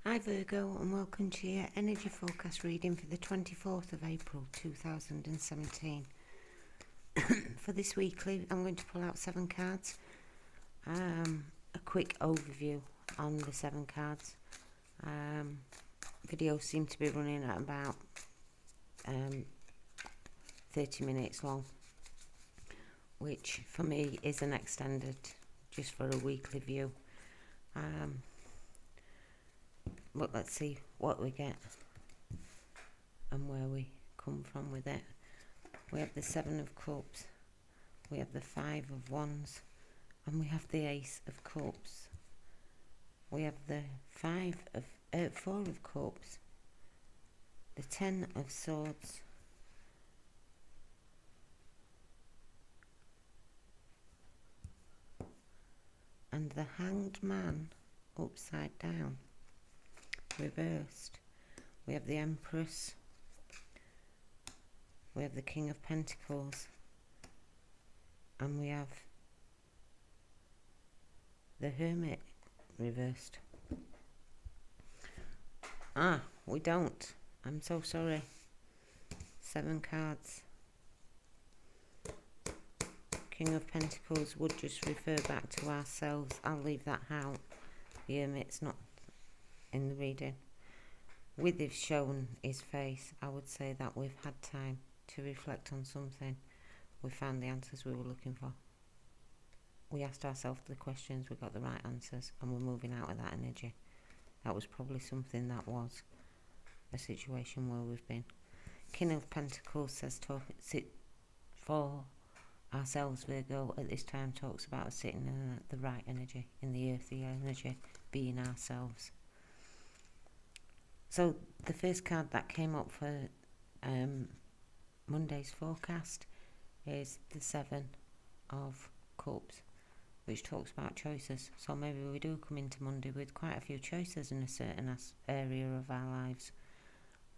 Hi Virgo, and welcome to your energy forecast reading for the 24th of April 2017. For this weekly, I'm going to pull out 7 cards. A quick overview on the 7 cards. Videos seem to be running at about 30 minutes long, which for me is an extended just for a weekly view. But let's see what we get and where we come from with it. We have the 7 of Cups, we have the 5 of Wands, and we have the Ace of Cups. We have the 4 of Cups, the 10 of Swords, and the Hanged Man upside down, reversed. We have the Empress, we have the King of Pentacles, and we have the Hermit reversed. We don't. I'm so sorry. 7 cards. King of Pentacles would just refer back to ourselves. I'll leave that out. The Hermit's not in the reading. With if shown his face, I would say that we've had time to reflect on something. We found the answers we were looking for. We asked ourselves the questions, we got the right answers, and we're moving out of that energy. That was probably something that was a situation where we've been. King of Pentacles says to sit for ourselves. Virgo at this time talks about us sitting in the right energy, in the earthy energy, being ourselves. So the first card that came up for Monday's forecast is the 7 of Cups, which talks about choices. So maybe we do come into Monday with quite a few choices in a certain area of our lives.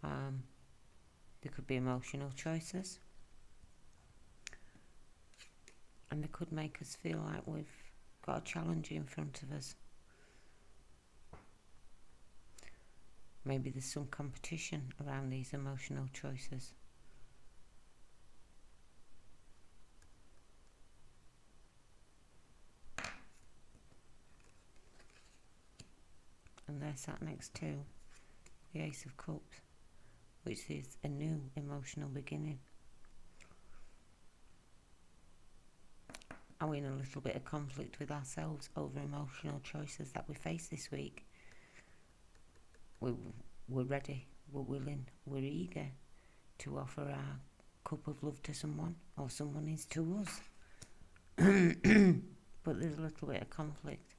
There could be emotional choices, and they could make us feel like we've got a challenge in front of us. Maybe there's some competition around these emotional choices. And they're sat next to the Ace of Cups, which is a new emotional beginning. Are we in a little bit of conflict with ourselves over emotional choices that we face this week? We're ready, we're willing, we're eager to offer our cup of love to someone, or someone is to us. But there's a little bit of conflict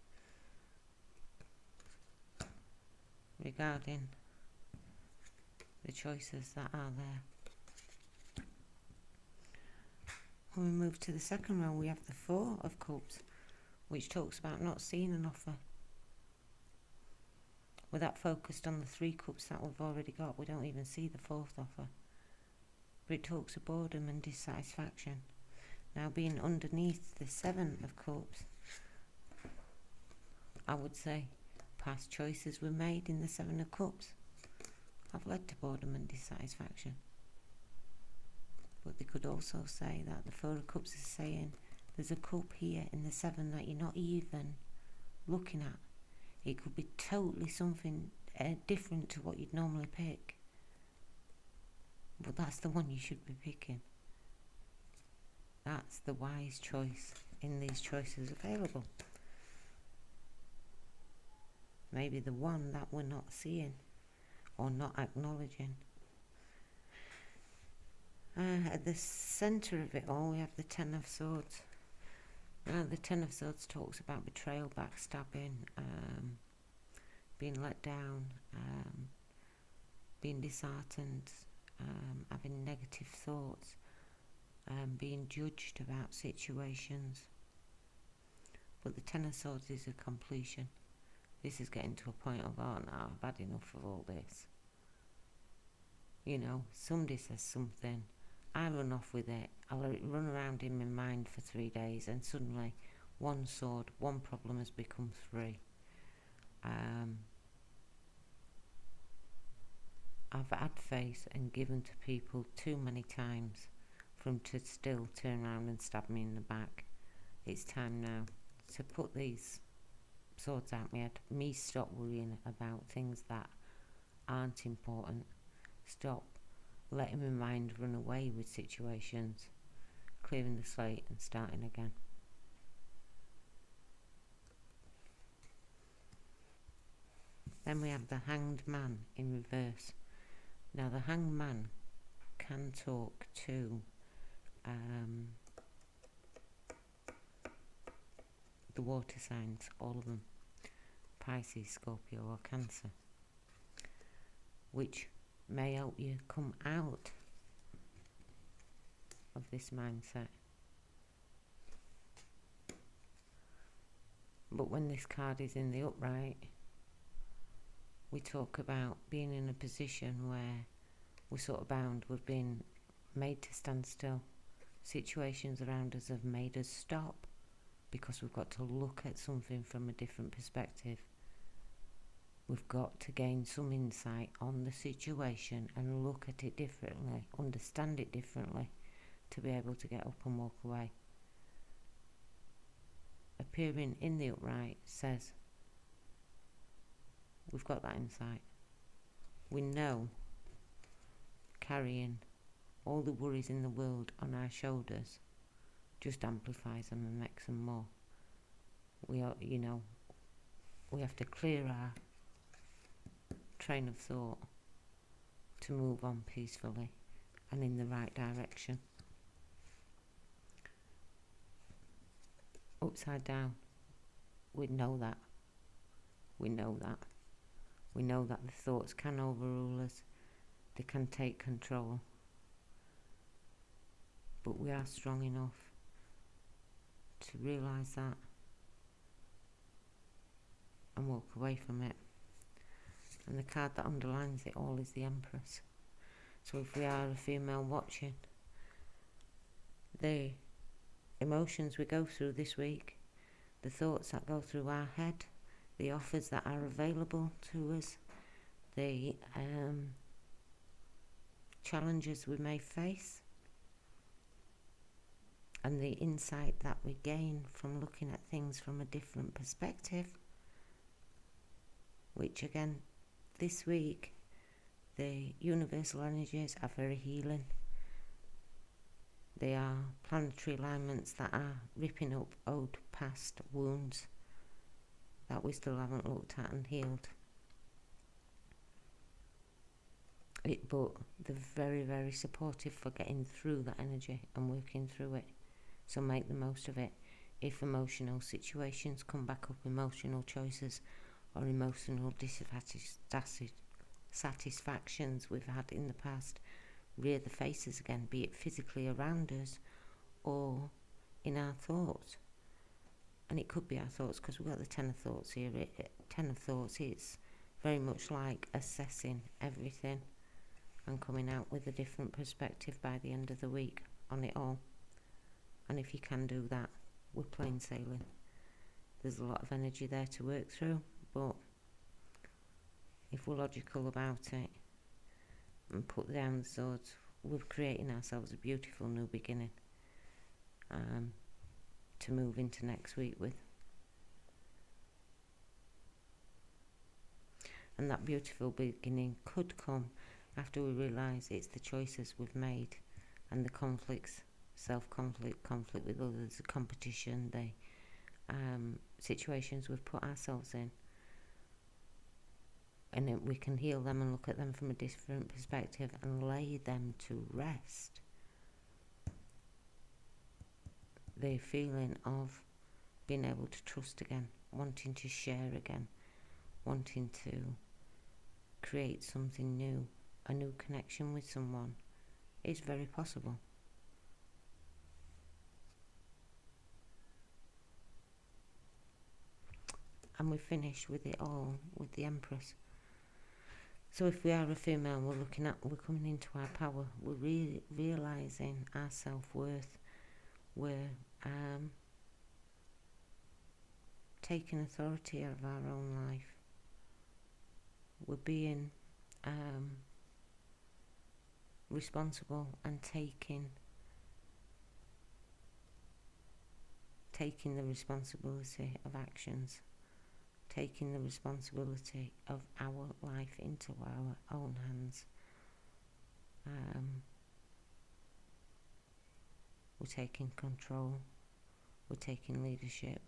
regarding the choices that are there. When we move to the second row, we have the 4 of Cups, which talks about not seeing an offer. We're that focused on the 3 cups that we've already got, we don't even see the 4th offer. But it talks of boredom and dissatisfaction. Now, being underneath the 7 of Cups, I would say past choices were made in the 7 of Cups have led to boredom and dissatisfaction. But they could also say that the 4 of Cups is saying there's a cup here in the 7 that you're not even looking at. It could be totally something different to what you'd normally pick. But that's the one you should be picking. That's the wise choice in these choices available. Maybe the one that we're not seeing or not acknowledging. At the centre of it all, we have the 10 of Swords. The 10 of Swords talks about betrayal, backstabbing, being let down, being disheartened, having negative thoughts, being judged about situations. But the 10 of Swords is a completion. This is getting to a point of, oh no, I've had enough of all this. You know, somebody says something, I run off with it, I let it run around in my mind for 3 days, and suddenly one sword, one problem has become 3. I've had faith and given to people too many times for them to still turn around and stab me in the back. It's time now to put these swords out my head. Me stop worrying about things that aren't important. Stop letting my mind run away with situations. Clearing the slate and starting again. Then we have the Hanged Man in reverse. Now the Hanged Man can talk to the water signs, all of them, Pisces, Scorpio or Cancer, which may help you come out of this mindset. But when this card is in the upright, we talk about being in a position where we're sort of bound, we've been made to stand still. Situations around us have made us stop because we've got to look at something from a different perspective. We've got to gain some insight on the situation and look at it differently, understand it differently, to be able to get up and walk away. Appearing in the upright says we've got that insight. We know carrying all the worries in the world on our shoulders just amplifies them and makes them more. We are, we have to clear our train of thought to move on peacefully and in the right direction. Upside down, we know that. We know that the thoughts can overrule us, they can take control, but we are strong enough to realise that and walk away from it. And the card that underlines it all is the Empress. So if we are a female watching, the emotions we go through this week, the thoughts that go through our head, the offers that are available to us, the challenges we may face, and the insight that we gain from looking at things from a different perspective, which again, this week, the universal energies are very healing. They are planetary alignments that are ripping up old past wounds that we still haven't looked at and healed. But they're very, very supportive for getting through that energy and working through it. So make the most of it. If emotional situations come back up, emotional choices or emotional dissatisfactions we've had in the past, rear the faces again, be it physically around us or in our thoughts. And it could be our thoughts, because we've got the Ten of Thoughts here. Ten of Thoughts is very much like assessing everything and coming out with a different perspective by the end of the week on it all. And if you can do that, we're plain sailing. There's a lot of energy there to work through, but if we're logical about it and put down the swords, we're creating ourselves a beautiful new beginning to move into next week with. And that beautiful beginning could come after we realise it's the choices we've made and the conflicts, self-conflict, conflict with others, the competition, the situations we've put ourselves in. And then we can heal them and look at them from a different perspective and lay them to rest. The feeling of being able to trust again, wanting to share again, wanting to create something new, a new connection with someone, is very possible. And we finish with it all with the Empress. So if we are a female, we're coming into our power, we're realising our self-worth, we're taking authority of our own life, we're being responsible and taking the responsibility of actions, taking the responsibility of our life into our own hands. We're taking control, we're taking leadership.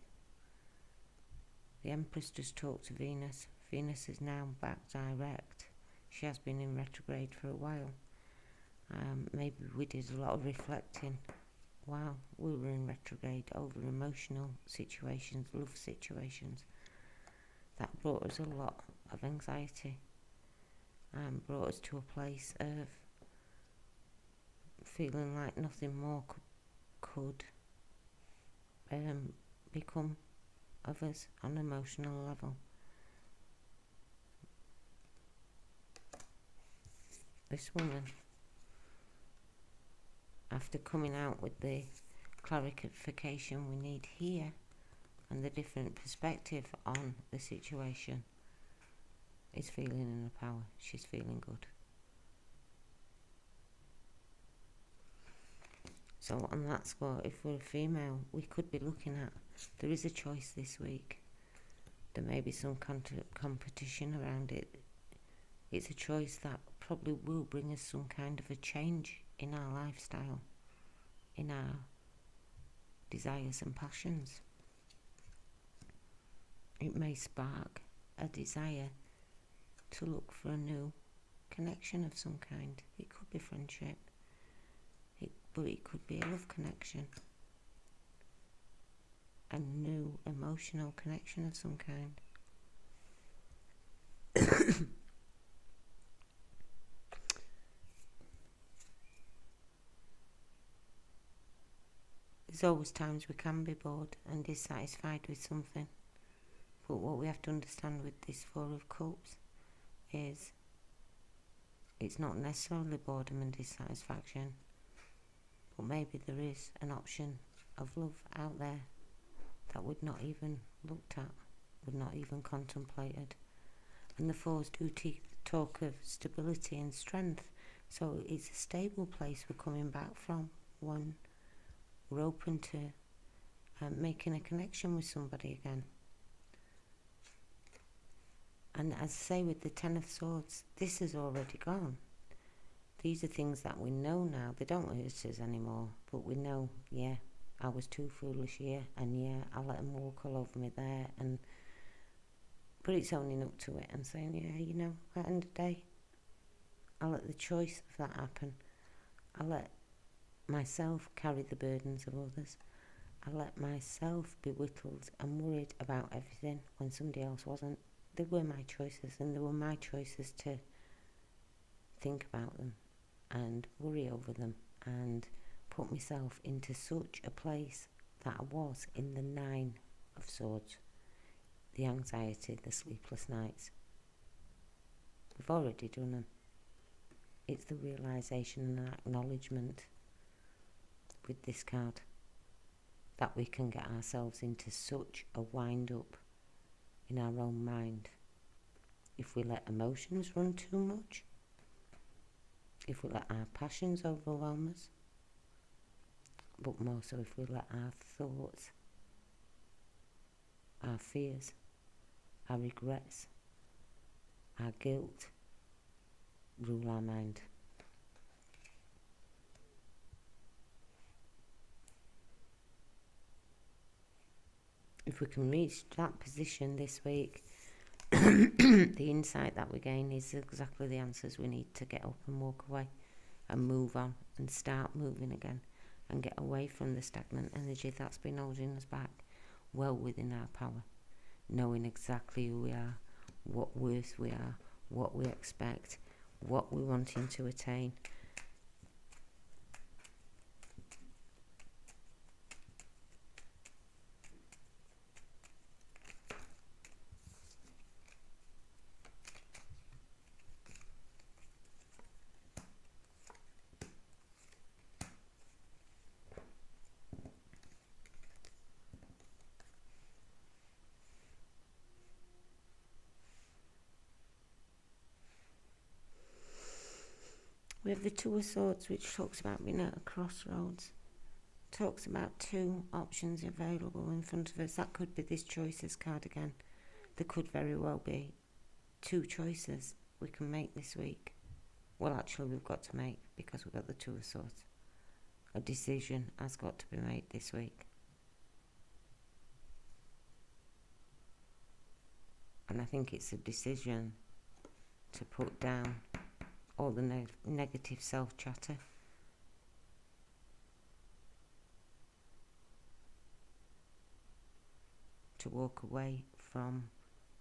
The Empress just talked to Venus. Venus is now back direct. She has been in retrograde for a while. Maybe we did a lot of reflecting while we were in retrograde over emotional situations, love situations. That brought us a lot of anxiety and brought us to a place of feeling like nothing more could become of us on an emotional level. This woman, after coming out with the clarification we need here and the different perspective on the situation, is feeling in her power. She's feeling good. So on that score, if we're a female, we could be looking at, there is a choice this week. There may be some competition around it. It's a choice that probably will bring us some kind of a change in our lifestyle, in our desires and passions. It may spark a desire to look for a new connection of some kind. It could be friendship, but it could be a love connection, a new emotional connection of some kind. There's always times we can be bored and dissatisfied with something, but what we have to understand with this Four of Cups is it's not necessarily boredom and dissatisfaction, but maybe there is an option of love out there that we'd not even looked at, we'd not even contemplated. And the fours do talk of stability and strength, so it's a stable place we're coming back from, one we're open to making a connection with somebody again. And as I say with the Ten of Swords, this has already gone. These are things that we know now. They don't hurt us anymore, but we know, yeah, I was too foolish here, and yeah, I let them walk all over me there. But it's owning up to it and saying, yeah, you know, at the end of the day, I let the choice of that happen. I let myself carry the burdens of others. I let myself be whittled and worried about everything when somebody else wasn't. They were my choices, and they were my choices to think about them and worry over them and put myself into such a place that I was in the Nine of Swords. The anxiety, the sleepless nights. We've already done them. It's the realisation and acknowledgement with this card that we can get ourselves into such a wind-up in our own mind if we let emotions run too much, if we let our passions overwhelm us, but more so if we let our thoughts, our fears, our regrets, our guilt rule our mind. If we can reach that position this week, the insight that we gain is exactly the answers we need to get up and walk away and move on and start moving again and get away from the stagnant energy that's been holding us back, well within our power, knowing exactly who we are, what worth we are, what we expect, what we're wanting to attain. We have the Two of Swords, which talks about being at a crossroads. Talks about two options available in front of us. That could be this choices card again. There could very well be two choices we can make this week. Well, actually, we've got to make, because we've got the Two of Swords. A decision has got to be made this week. And I think it's a decision to put down all the negative self-chatter. To walk away from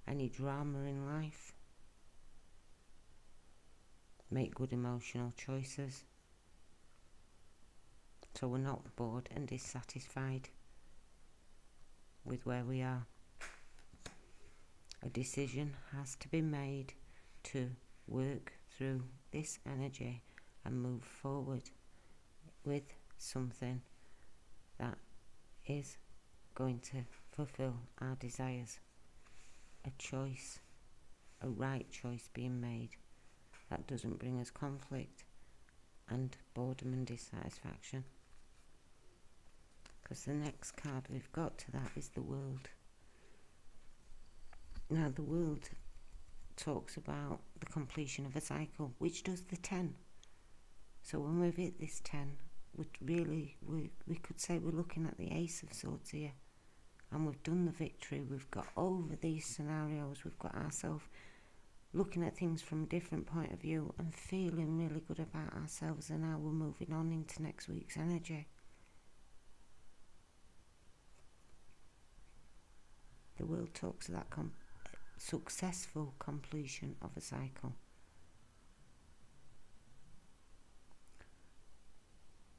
any drama in life. Make good emotional choices. So we're not bored and dissatisfied with where we are. A decision has to be made to work through this energy and move forward with something that is going to fulfill our desires. A choice, a right choice being made that doesn't bring us conflict and boredom and dissatisfaction. Because the next card we've got to that is the World. Now the World talks about the completion of a cycle, which does the 10. So when we've hit this 10, we could say we're looking at the Ace of Swords here. And we've done the victory, we've got over these scenarios, we've got ourselves looking at things from a different point of view and feeling really good about ourselves, and now we're moving on into next week's energy. The World talks of that successful completion of a cycle.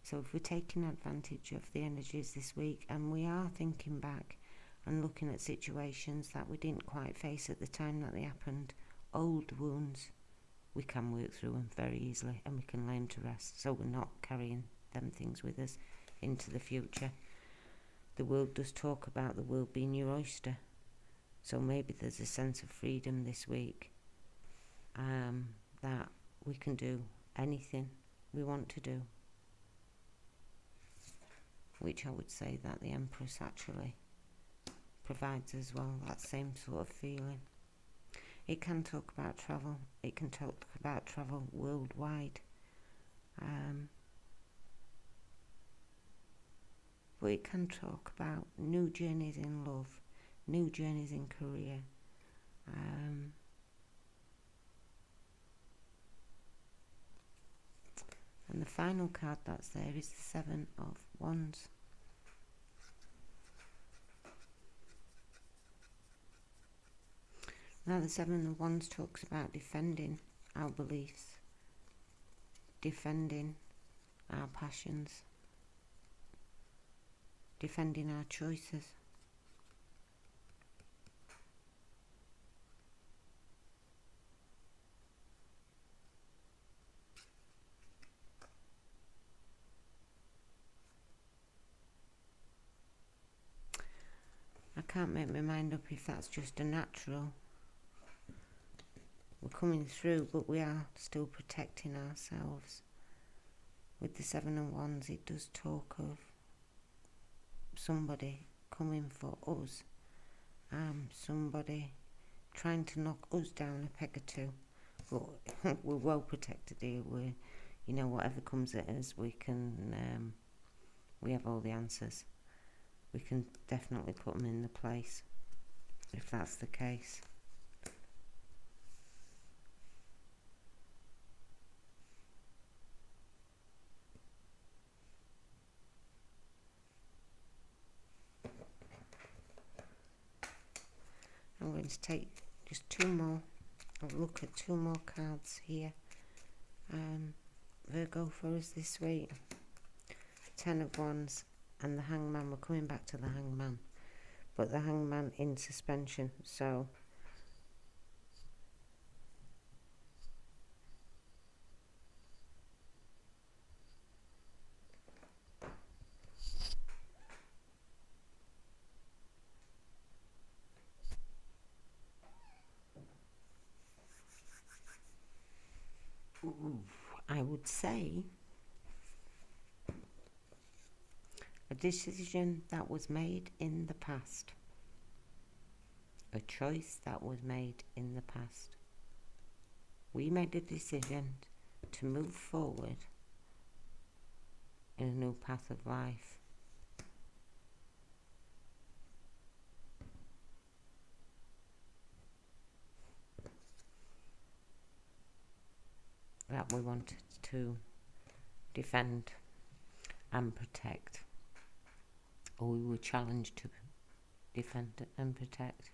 So if we're taking advantage of the energies this week and we are thinking back and looking at situations that we didn't quite face at the time that they happened, old wounds, we can work through them very easily and we can lay them to rest, so we're not carrying them things with us into the future. The World does talk about the world being your oyster, so maybe there's a sense of freedom this week, that we can do anything we want to do, which I would say that the Empress actually provides as well, that same sort of feeling. It can talk about travel, it can talk about travel worldwide, but it can talk about new journeys in love, new journeys in career, and the final card that's there is the Seven of Wands. Now the Seven of Wands talks about defending our beliefs, defending our passions, defending our choices. I can't make my mind up if that's just a natural. We're coming through, but we are still protecting ourselves. With the Seven of Wands, it does talk of somebody coming for us, somebody trying to knock us down a peg or two, but we're well protected here. We're, whatever comes at us, we have all the answers. We can definitely put them in the place if that's the case. I'm going to take just two more. I'll look at two more cards here. Virgo for us this week. Ten of Wands and the Hangman. We're coming back to the Hangman, but the Hangman in suspension. So I would say a decision that was made in the past. A choice that was made in the past. We made a decision to move forward in a new path of life. That we wanted to defend and protect, or we were challenged to defend and protect.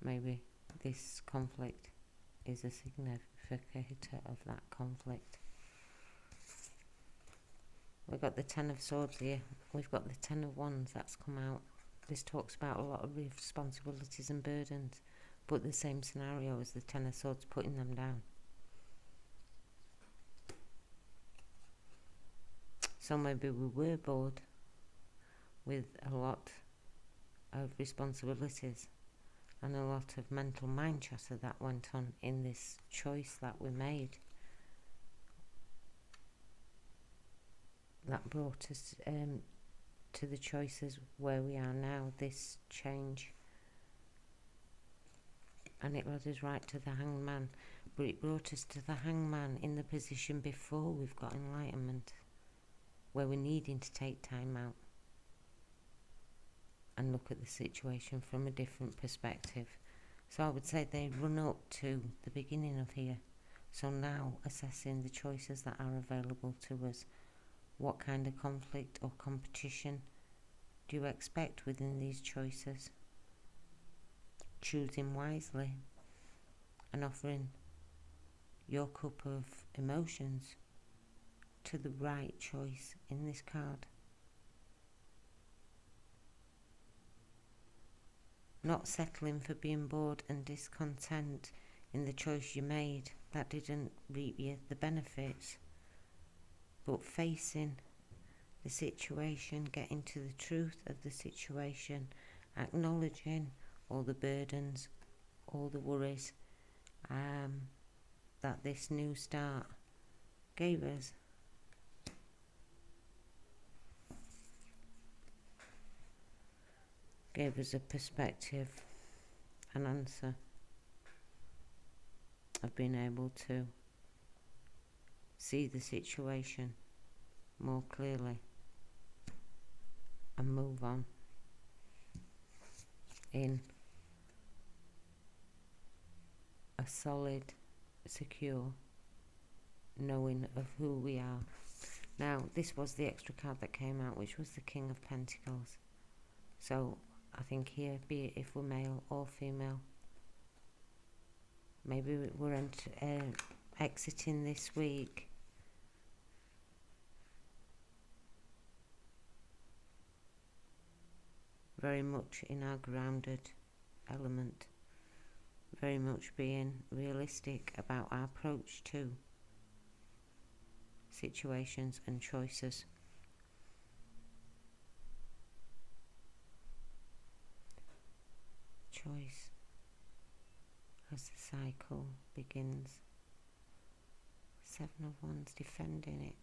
Maybe this conflict is a significator of that conflict. We've got the Ten of Swords here. We've got the Ten of Wands that's come out. This talks about a lot of responsibilities and burdens, but the same scenario as the Ten of Swords, putting them down. So maybe we were bored with a lot of responsibilities and a lot of mental mind chatter that went on in this choice that we made, that brought us to the choices where we are now, this change. And it led us right to the Hangman, but it brought us to the Hangman in the position before we've got enlightenment, where we're needing to take time out and look at the situation from a different perspective. So I would say they run up to the beginning of here. So now assessing the choices that are available to us. What kind of conflict or competition do you expect within these choices? Choosing wisely and offering your cup of emotions to the right choice in this card. Not settling for being bored and discontent in the choice you made that didn't reap you the benefits, but facing the situation, getting to the truth of the situation, acknowledging all the burdens, all the worries that this new start gave us. Gave us a perspective, an answer of being able to see the situation more clearly and move on in a solid, secure knowing of who we are. Now, this was the extra card that came out, which was the King of Pentacles. So I think here, be it if we're male or female, maybe we're exiting this week very much in our grounded element, very much being realistic about our approach to situations and choices. Choice as the cycle begins. Seven of Wands, defending it.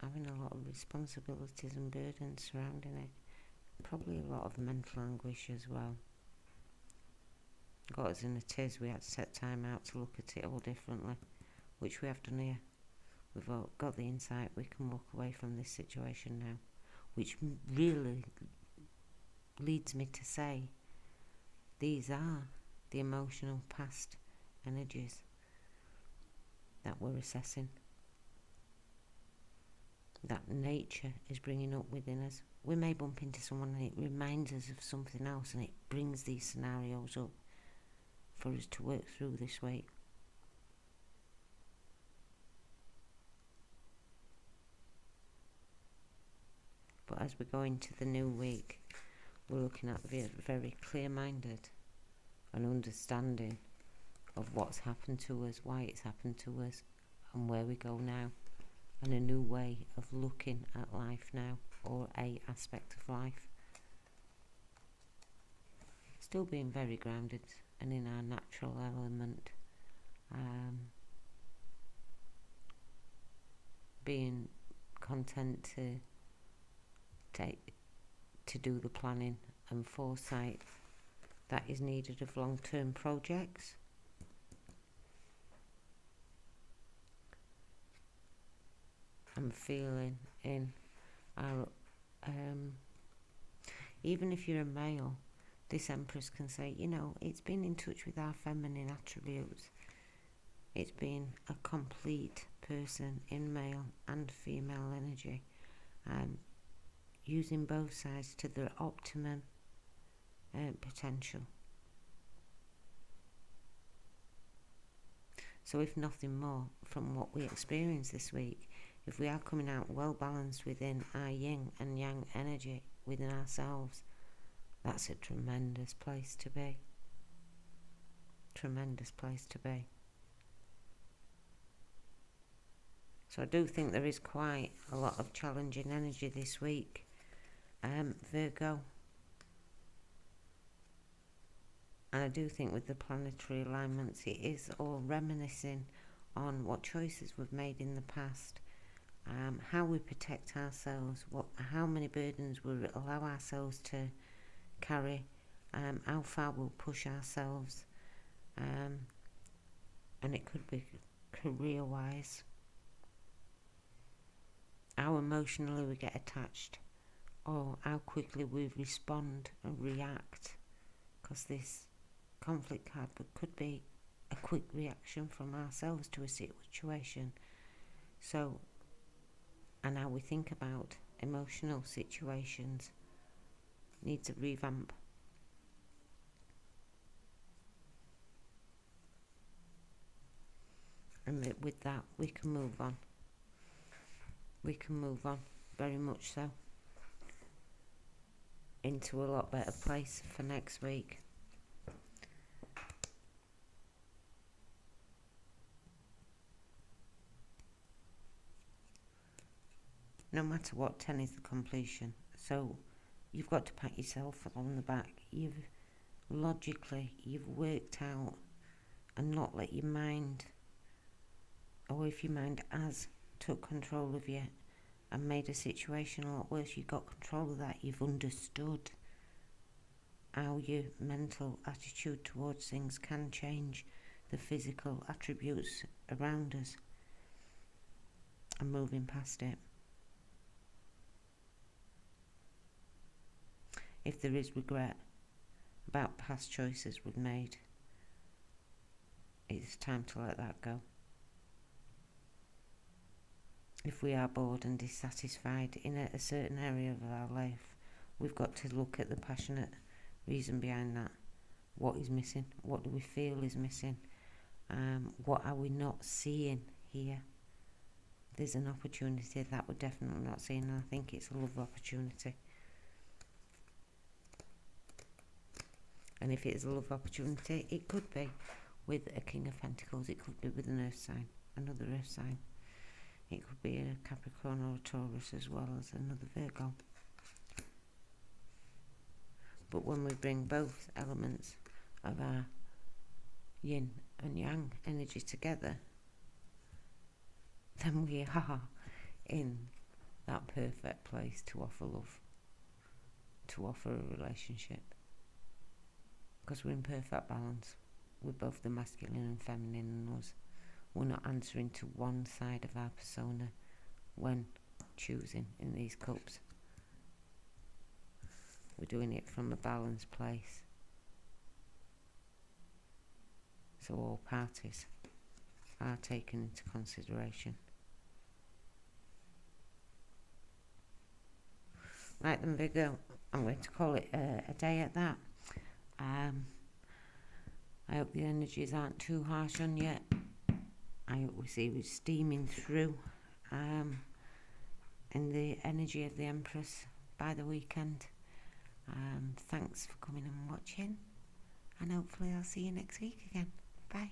Having a lot of responsibilities and burdens surrounding it. Probably a lot of mental anguish as well. Got us in a tiz. We had to set time out to look at it all differently, which we have done here. We've all got the insight. We can walk away from this situation now, which really leads me to say these are the emotional past energies that we're assessing, that nature is bringing up within us. We may bump into someone and it reminds us of something else, and it brings these scenarios up for us to work through this week. But as we go into the new week, we're looking at very clear-minded and understanding of what's happened to us, why it's happened to us, and where we go now, and a new way of looking at life now, or a aspect of life. still being very grounded and in our natural element, being content to do the planning and foresight that is needed of long-term projects. I'm feeling in our even if you're a male, this Empress can say, you know, it's been in touch with our feminine attributes. It's been a complete person in male and female energy, using both sides to their optimum potential. So if nothing more from what we experienced this week, if we are coming out well balanced within our yin and yang energy within ourselves, that's a tremendous place to be. Tremendous place to be. So I do think there is quite a lot of challenging energy this week, Virgo. And I do think with the planetary alignments, it is all reminiscing on what choices we've made in the past, how we protect ourselves, how many burdens we allow ourselves to carry, how far we'll push ourselves, and it could be career-wise, how emotionally we get attached, or how quickly we respond and react, because this conflict card could be a quick reaction from ourselves to a situation. So, and how we think about emotional situations needs a revamp. And with that, we can move on. We can move on, very much so, into a lot better place for next week. No matter what, 10 is the completion. So you've got to pat yourself on the back. You've worked out and not let your mind, or if your mind has took control of you and made a situation a lot worse, you've got control of that. You've understood how your mental attitude towards things can change the physical attributes around us, and moving past it. If there is regret about past choices we've made, it's time to let that go. If we are bored and dissatisfied in a certain area of our life, we've got to look at the passionate reason behind that. What is missing? What do we feel is missing? What are we not seeing here? There's an opportunity that we're definitely not seeing, and I think it's a love opportunity. And if it is a love opportunity, it could be with a King of Pentacles, it could be with an Earth sign, another Earth sign. It could be a Capricorn or a Taurus as well as another Virgo. But when we bring both elements of our yin and yang energy together, then we are in that perfect place to offer love, to offer a relationship. Because we're in perfect balance with both the masculine and feminine in us. We're not answering to one side of our persona when choosing in these cups. We're doing it from a balanced place. So all parties are taken into consideration. Right then, Virgo, I'm going to call it a day at that. I hope the energies aren't too harsh on you. I hope we see we're steaming through in the energy of the Empress by the weekend. Thanks for coming and watching, and hopefully I'll see you next week again. Bye.